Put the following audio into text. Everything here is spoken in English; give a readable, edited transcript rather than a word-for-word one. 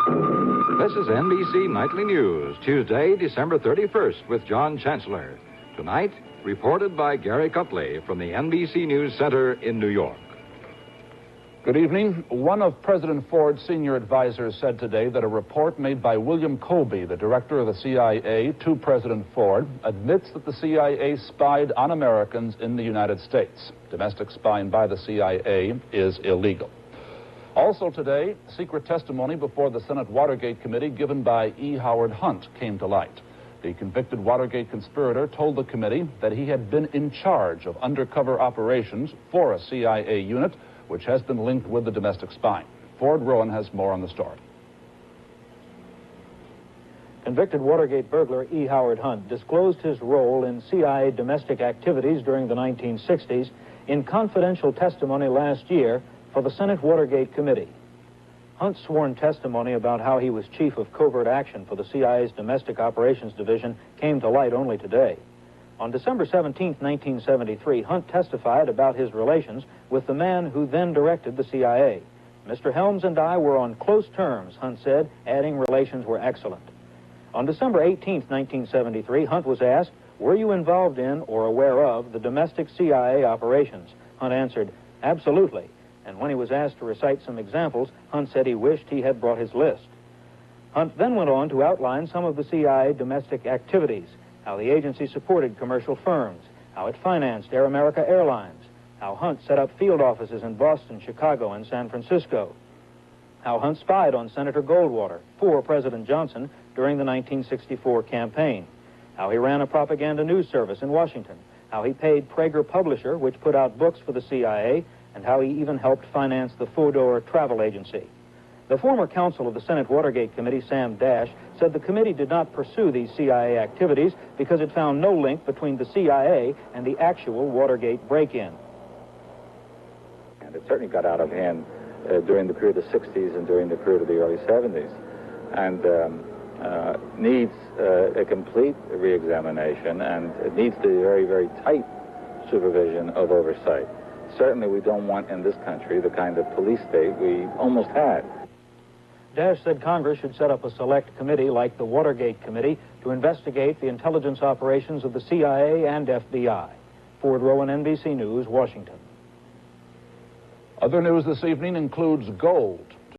This is NBC Nightly News, Tuesday, December 31st, with John Chancellor. Tonight, reported by Gary Cutley from the NBC News Center in New York. Good evening. One of President Ford's senior advisors said today that a report made by William Colby, the director of the CIA, to President Ford, admits that the CIA spied on Americans in the United States. Domestic spying by the CIA is illegal. Also today, secret testimony before the Senate Watergate Committee given by E. Howard Hunt came to light. The convicted Watergate conspirator told the committee that he had been in charge of undercover operations for a CIA unit which has been linked with the domestic spying. Ford Rowan has more on the story. Convicted Watergate burglar E. Howard Hunt disclosed his role in CIA domestic activities during the 1960s in confidential testimony last year for the Senate Watergate Committee. Hunt's sworn testimony about how he was chief of covert action for the CIA's Domestic Operations Division came to light only today. On December 17, 1973, Hunt testified about his relations with the man who then directed the CIA. Mr. Helms and I were on close terms, Hunt said, adding relations were excellent. On December 18, 1973, Hunt was asked, were you involved in or aware of the domestic CIA operations? Hunt answered, absolutely. And when he was asked to recite some examples, Hunt said he wished he had brought his list. Hunt then went on to outline some of the CIA domestic activities, how the agency supported commercial firms, how it financed Air America Airlines, how Hunt set up field offices in Boston, Chicago, and San Francisco, how Hunt spied on Senator Goldwater for President Johnson during the 1964 campaign, how he ran a propaganda news service in Washington, how he paid Prager Publisher, which put out books for the CIA, and how he even helped finance the Fodor travel agency. The former counsel of the Senate Watergate Committee, Sam Dash, said the committee did not pursue these CIA activities because it found no link between the CIA and the actual Watergate break-in. And it certainly got out of hand during the period of the 60s and during the period of the early 70s, and needs a complete re-examination, and it needs the very, very tight supervision of oversight. Certainly we don't want in this country the kind of police state we almost had. Dash said Congress should set up a select committee like the Watergate Committee to investigate the intelligence operations of the CIA and FBI. Ford Rowan, NBC News, Washington. Other news this evening includes gold.